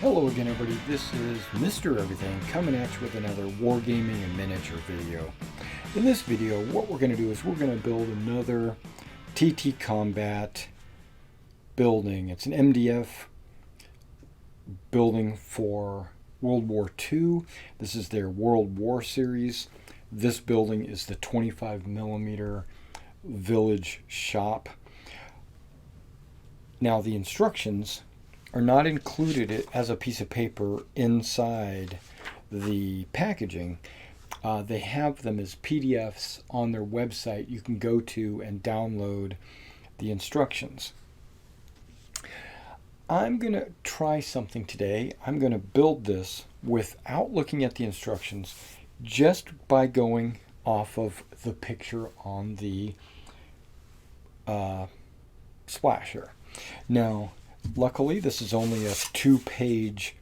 Hello again, everybody. This is Mr. Everything coming at you with another Wargaming and miniature video. In this video, what we're going to do is we're going to build another TT Combat building. It's an MDF building for World War II. This is their World War series. This building is the 25mm village shop. Now the instructions are not included as a piece of paper inside the packaging. They have them as PDFs on their website. You can go to and download the instructions. I'm going to try something today. I'm going to build this without looking at the instructions, just by going off of the picture on the splasher. Now, luckily, this is only a two-page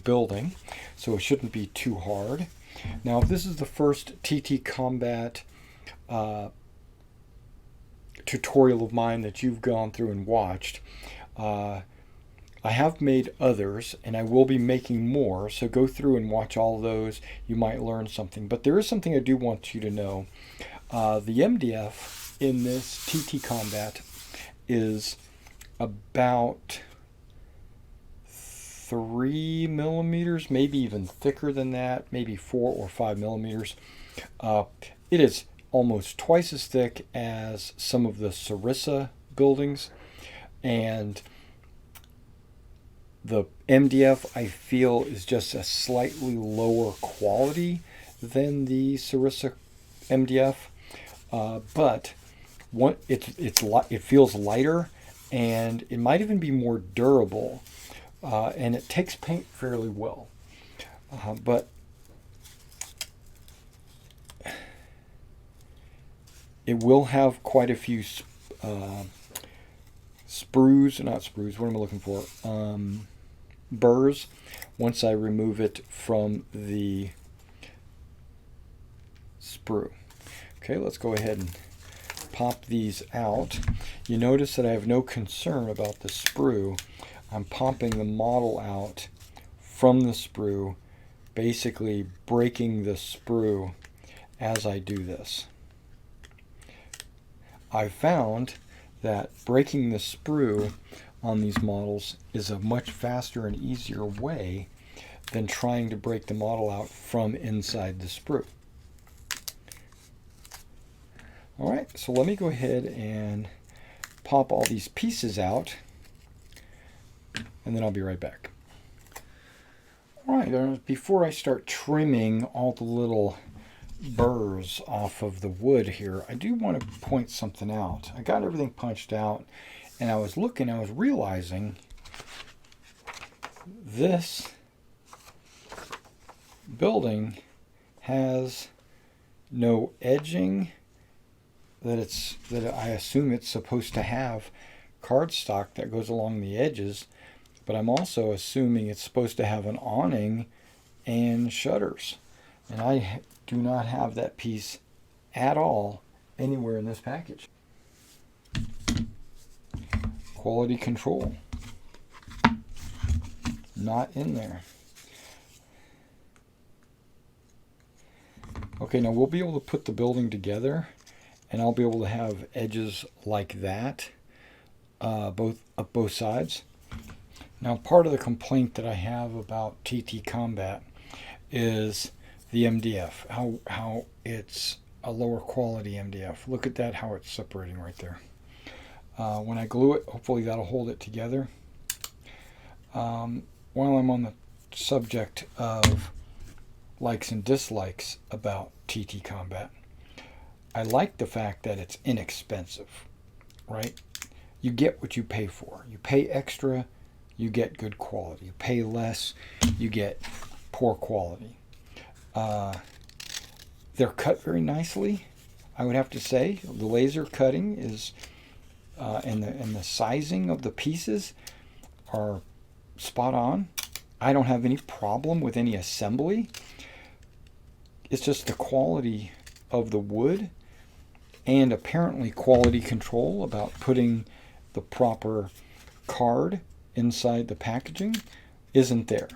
building, so it shouldn't be too hard. Now, if this is the first TT Combat tutorial of mine that you've gone through and watched, I have made others, and I will be making more, so go through and watch all those. You might learn something, but there is something I do want you to know. The MDF in this TT Combat is about 3mm, maybe even thicker than that, maybe 4 or 5mm. It is almost twice as thick as some of the Sarissa buildings, and the MDF I feel is just a slightly lower quality than the Sarissa MDF, but it feels lighter, and it might even be more durable, and it takes paint fairly well, but it will have quite a few burrs once I remove it from the sprue. Okay, let's go ahead and pop these out. You notice that I have no concern about the sprue. I'm popping the model out from the sprue, basically breaking the sprue as I do this. I found that breaking the sprue on these models is a much faster and easier way than trying to break the model out from inside the sprue. Alright, so let me go ahead and pop all these pieces out, and then I'll be right back. Alright, before I start trimming all the little burrs off of the wood here, I do want to point something out. I got everything punched out, and I was realizing this building has no edging that I assume it's supposed to have cardstock that goes along the edges, but I'm also assuming it's supposed to have an awning and shutters, and I do not have that piece at all anywhere in this package. Quality control, not in there. Okay, now we'll be able to put the building together, and I'll be able to have edges like that, both sides. Now, part of the complaint that I have about TT Combat is the MDF, how it's a lower quality MDF. Look at that, how it's separating right there. When I glue it, hopefully that'll hold it together. While I'm on the subject of likes and dislikes about TT Combat, I like the fact that it's inexpensive, right? You get what you pay for. You pay extra, you get good quality. You pay less, you get poor quality. They're cut very nicely, I would have to say. The laser cutting is, and the sizing of the pieces are spot on. I don't have any problem with any assembly. It's just the quality of the wood and apparently quality control about putting the proper card inside the packaging isn't there.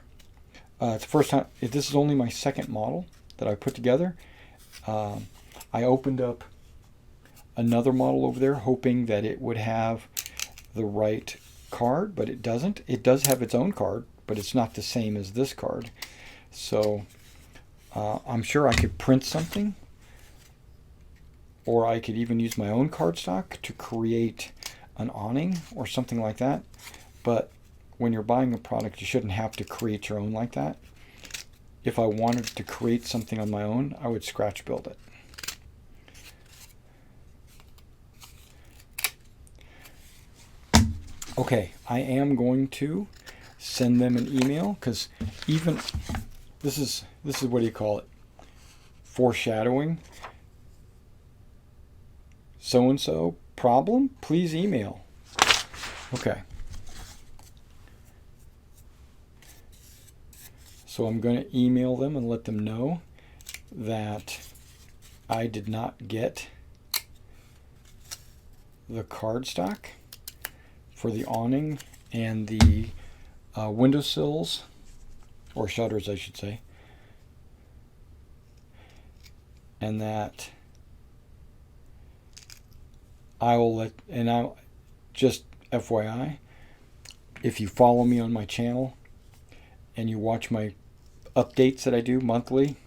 It's the first time. This is only my second model that I put together. I opened up another model over there hoping that it would have the right card, but it doesn't. It does have its own card, but it's not the same as this card. So I'm sure I could print something, or I could even use my own cardstock to create an awning or something like that. But when you're buying a product, you shouldn't have to create your own like that. If I wanted to create something on my own, I would scratch build it. Okay, I am going to send them an email, because even this is what do you call it? Foreshadowing. So and so problem, please email. Okay. So I'm going to email them and let them know that I did not get the cardstock for the awning and the windowsills, or shutters I should say, and that I will let, and I'll just FYI, if you follow me on my channel and you watch my updates that I do monthly,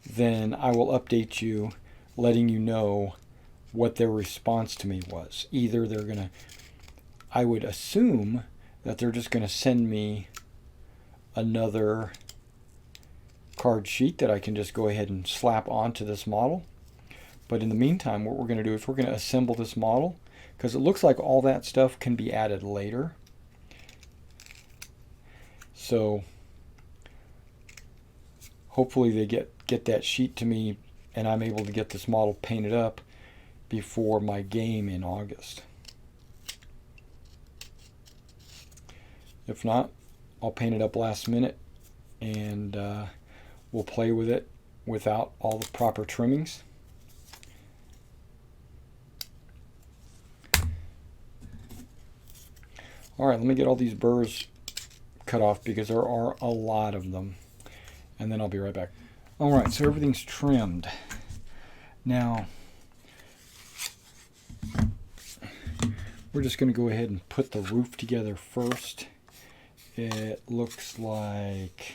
then I will update you letting you know what their response to me was. Either they're going to, I would assume that they're just going to send me another card sheet that I can just go ahead and slap onto this model. But in the meantime, what we're going to do is we're going to assemble this model, because it looks like all that stuff can be added later. So hopefully they get that sheet to me and I'm able to get this model painted up before my game in August. If not, I'll paint it up last minute and we'll play with it without all the proper trimmings. Alright, let me get all these burrs cut off because there are a lot of them. And then I'll be right back. Alright, so everything's trimmed. Now, we're just going to go ahead and put the roof together first. It looks like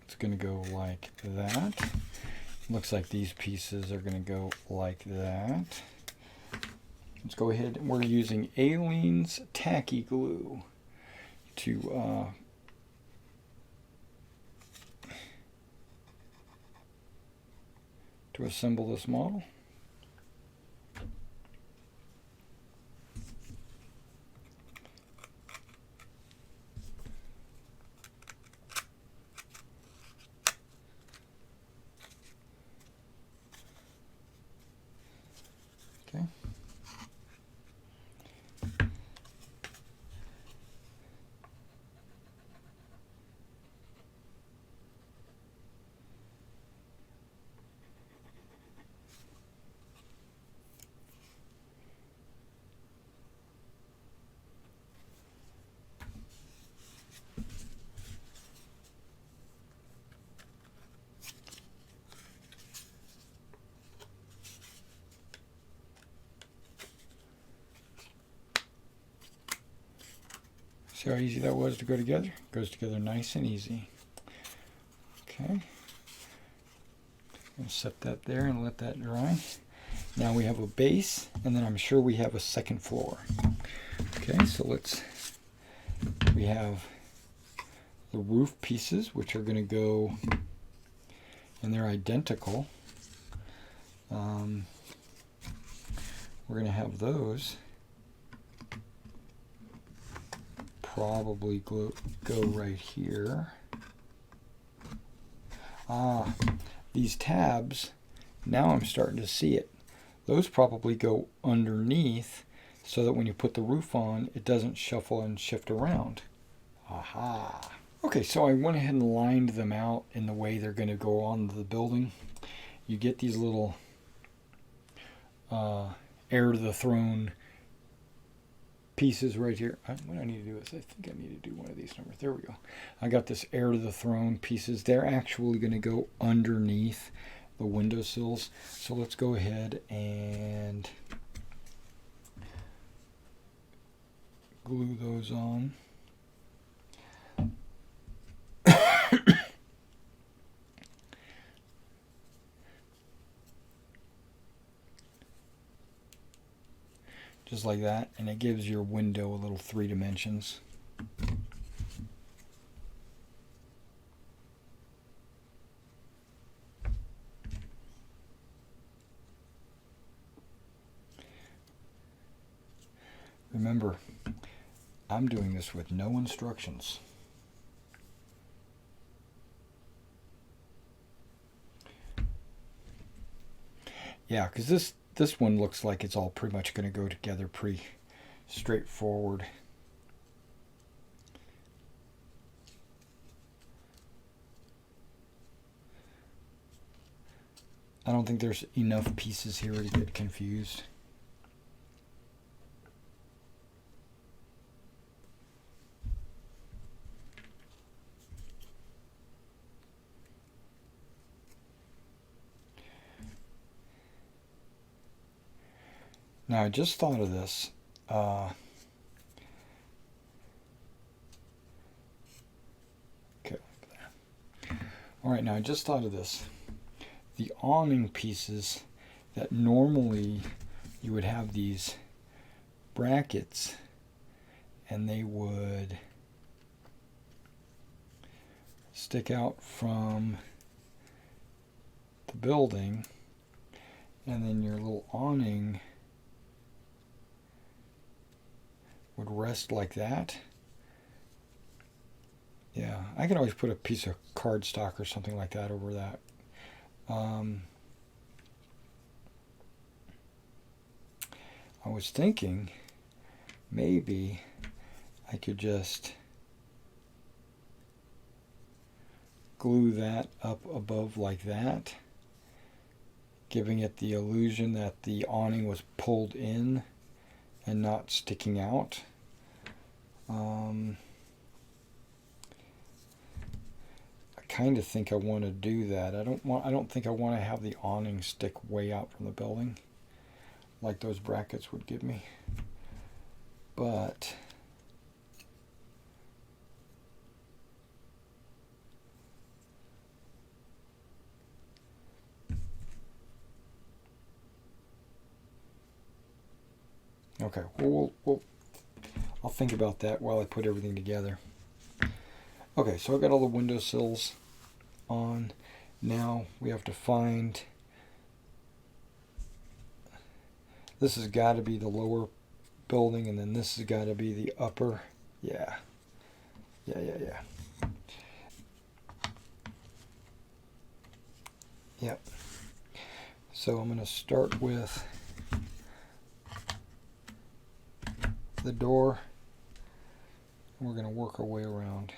it's going to go like that. Looks like these pieces are going to go like that. Let's go ahead. We're using Aleene's tacky glue to assemble this model. Okay. See how easy that was to go together? Goes together nice and easy. Okay. I'll set that there and let that dry. Now we have a base, and then I'm sure we have a second floor. Okay, so we have the roof pieces, which are going to go, and they're identical. We're going to have those probably go right here. These tabs, now I'm starting to see it. Those probably go underneath so that when you put the roof on, it doesn't shuffle and shift around. Aha. Okay, so I went ahead and lined them out in the way they're going to go on the building. You get these little heir to the throne pieces right here. What I need to do is I think I need to do one of these numbers. There we go. I got this heir to the throne pieces. They're actually going to go underneath the windowsills. So let's go ahead and glue those on. Just like that, and it gives your window a little 3 dimensions. Remember, I'm doing this with no instructions. Yeah, because this one looks like it's all pretty much going to go together pretty straightforward. I don't think there's enough pieces here to get confused. Now, I just thought of this. Okay. All right, now I just thought of this. The awning pieces that normally you would have these brackets and they would stick out from the building, and then your little awning would rest like that. Yeah, I can always put a piece of cardstock or something like that over that. I was thinking maybe I could just glue that up above like that, giving it the illusion that the awning was pulled in and not sticking out. I kind of think I want to do that. I don't think I want to have the awning stick way out from the building like those brackets would give me. But okay, I'll think about that while I put everything together. Okay, so I've got all the windowsills on. Now we have to find, this has got to be the lower building, and then this has got to be the upper. Yeah. Yep. So I'm going to start with the door. We're going to work our way around.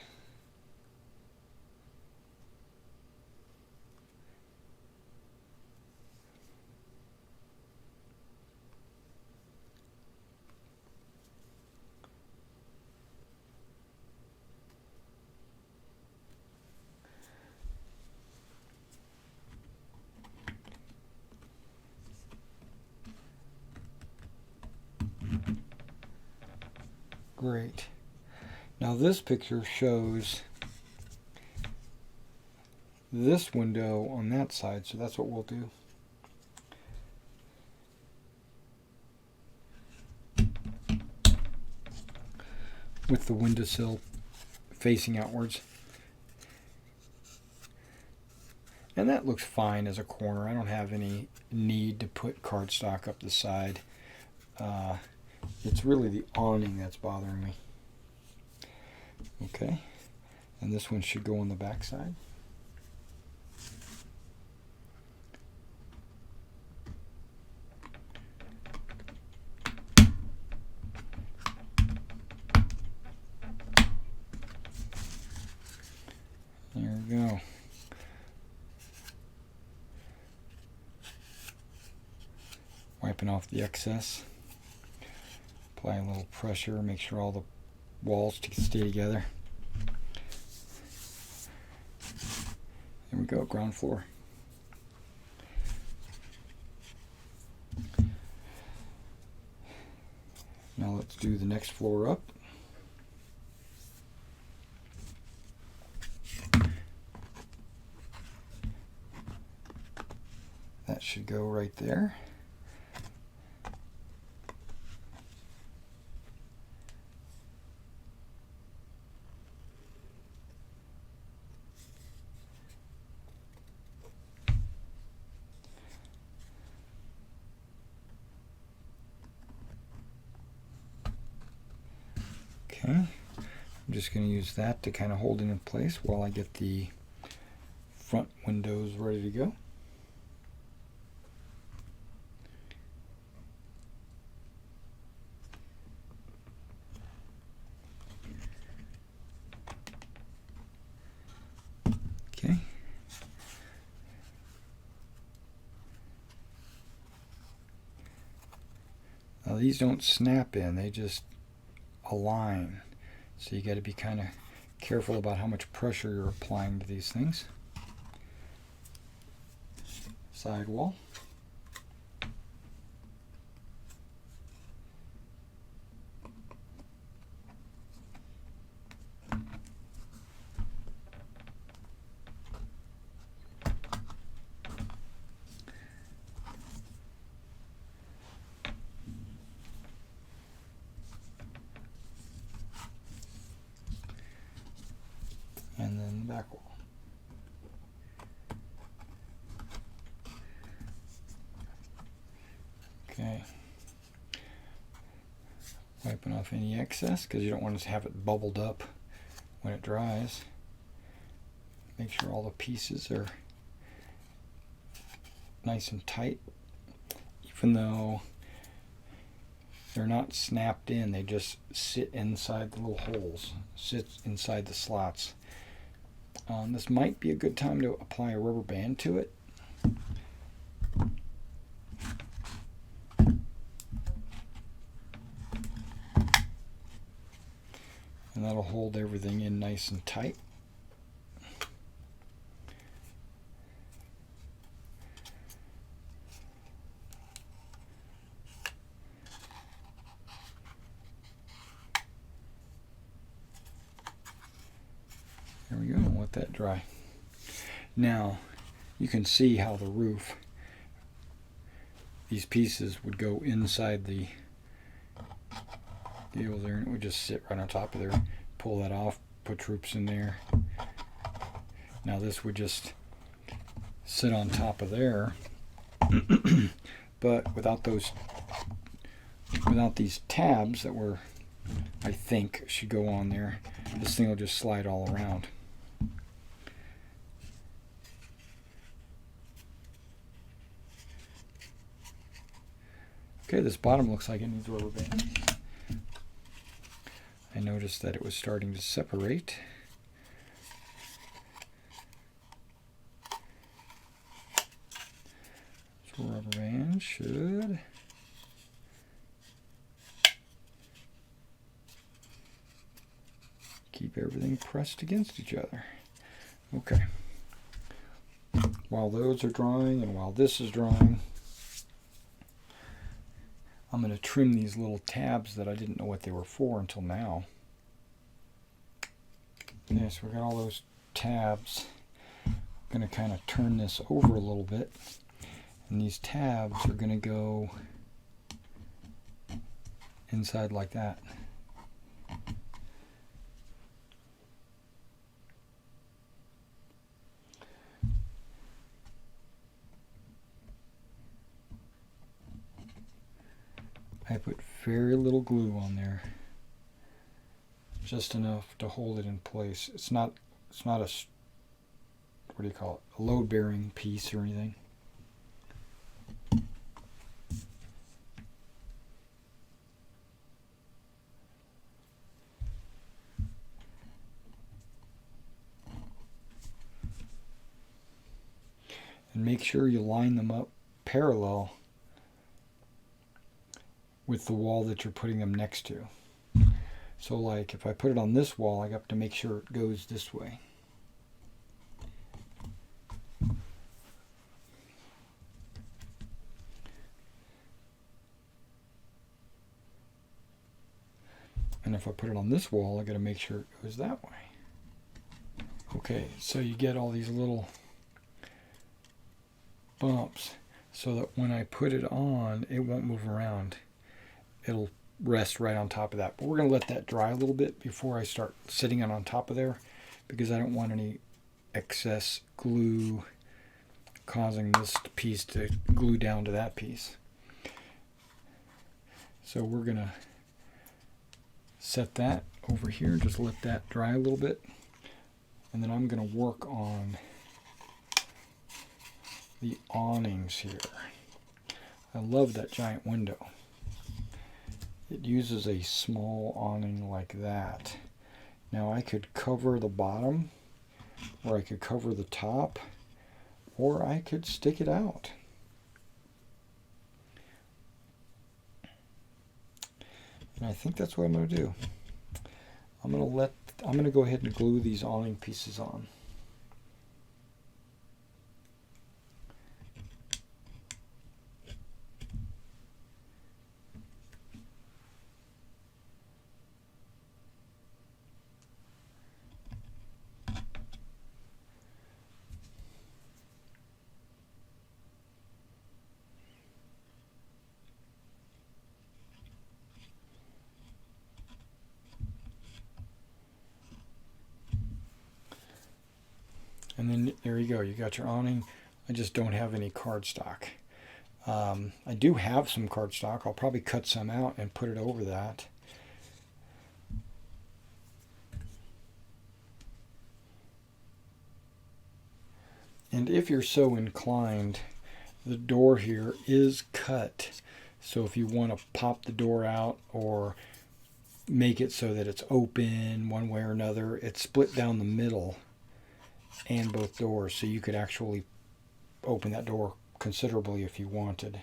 Great. Now this picture shows this window on that side, so that's what we'll do. With the windowsill facing outwards. And that looks fine as a corner. I don't have any need to put cardstock up the side. It's really the awning that's bothering me. Okay, and this one should go on the back side. There we go. My wiping off the excess. Apply a little pressure, make sure all the walls stay together. There we go, ground floor. Now let's do the next floor up. That should go right there. Okay, I'm just going to use that to kind of hold it in place while I get the front windows ready to go. Okay. Now these don't snap in, they just align. So you got to be kind of careful about how much pressure you're applying to these things. Sidewall. And then the back wall. Okay. Wiping off any excess because you don't want to have it bubbled up when it dries. Make sure all the pieces are nice and tight. Even though they're not snapped in, they just sit inside the little holes, sit inside the slots. This might be a good time to apply a rubber band to it. And that'll hold everything in nice and tight. There we go, let that dry. Now, you can see how the roof, these pieces would go inside the deal there, and it would just sit right on top of there. Pull that off, put troops in there. Now this would just sit on top of there, but without these tabs that were, I think, should go on there, this thing will just slide all around. Okay, this bottom looks like it needs rubber band. I noticed that it was starting to separate. So rubber band should keep everything pressed against each other. Okay. While those are drying and while this is drying, I'm going to trim these little tabs that I didn't know what they were for until now. Okay, so we got all those tabs. I'm going to kind of turn this over a little bit. And these tabs are going to go inside like that. I put very little glue on there, just enough to hold it in place. It's not a, what do you call it, a load-bearing piece or anything. And make sure you line them up parallel with the wall that you're putting them next to. So like if I put it on this wall, I have to make sure it goes this way. And if I put it on this wall, I got to make sure it goes that way. Okay, so you get all these little bumps so that when I put it on, it won't move around. It'll rest right on top of that. But we're going to let that dry a little bit before I start sitting it on top of there, because I don't want any excess glue causing this piece to glue down to that piece. So we're going to set that over here, just let that dry a little bit, and then I'm going to work on the awnings here. I love that giant window. It uses a small awning like that. Now I could cover the bottom, or I could cover the top, or I could stick it out. And I think that's what I'm going to do. I'm going to go ahead and glue these awning pieces on. And then there you go, you got your awning. I just don't have any cardstock. I do have some cardstock. I'll probably cut some out and put it over that. And if you're so inclined, the door here is cut. So if you want to pop the door out or make it so that it's open one way or another, it's split down the middle and both doors, so you could actually open that door considerably if you wanted.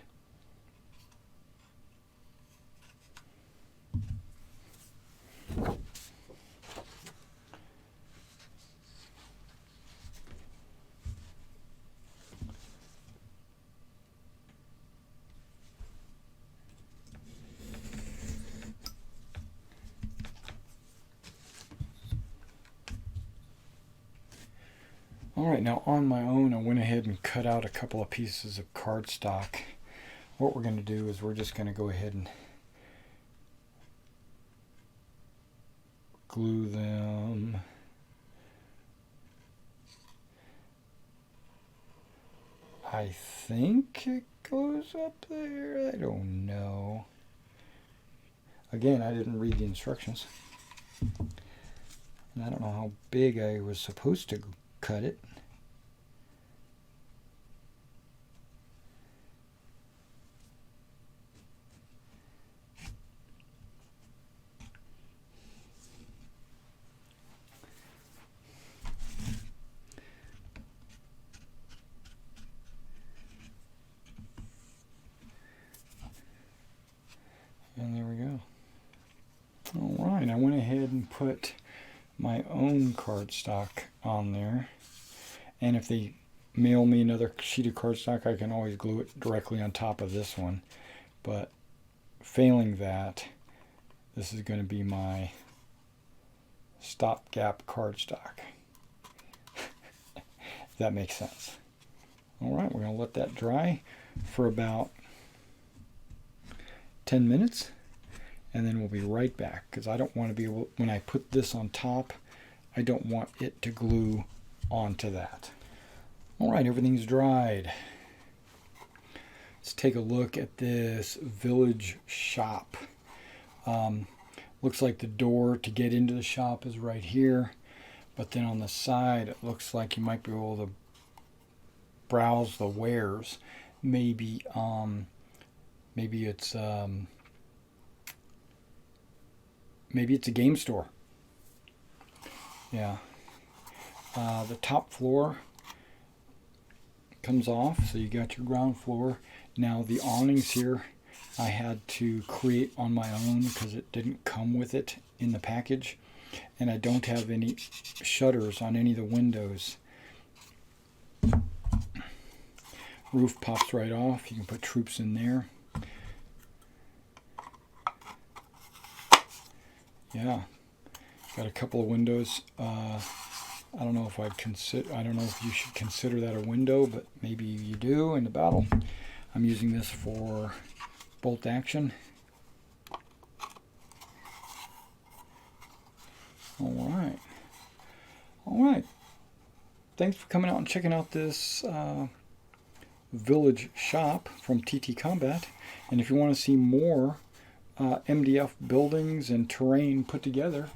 Alright, now on my own I went ahead and cut out a couple of pieces of cardstock. What we're going to do is we're just going to go ahead and glue them. I think it goes up there. I don't know. Again, I didn't read the instructions. And I don't know how big I was supposed to cut it. And there we go. All right, I went ahead and put my own cardstock on there. And if they mail me another sheet of cardstock, I can always glue it directly on top of this one. But failing that, this is going to be my stopgap cardstock. If that makes sense. All right, we're going to let that dry for about 10 minutes. And then we'll be right back, because I don't want to be able, when I put this on top, I don't want it to glue onto that. All right, everything's dried. Let's take a look at this village shop. Looks like the door to get into the shop is right here, but then on the side it looks like you might be able to browse the wares. Maybe it's a game store. Yeah. The top floor comes off, so you got your ground floor. Now the awnings here I had to create on my own because it didn't come with it in the package, and I don't have any shutters on any of the windows. Roof pops right off. You can put troops in there. Yeah, got a couple of windows. I don't know if I'd consider. I don't know if you should consider that a window, but maybe you do in the battle. I'm using this for bolt action. All right. Thanks for coming out and checking out this village shop from TT Combat. And if you want to see more MDF buildings and terrain put together,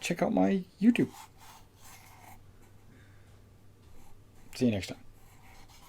check out my YouTube. See you next time.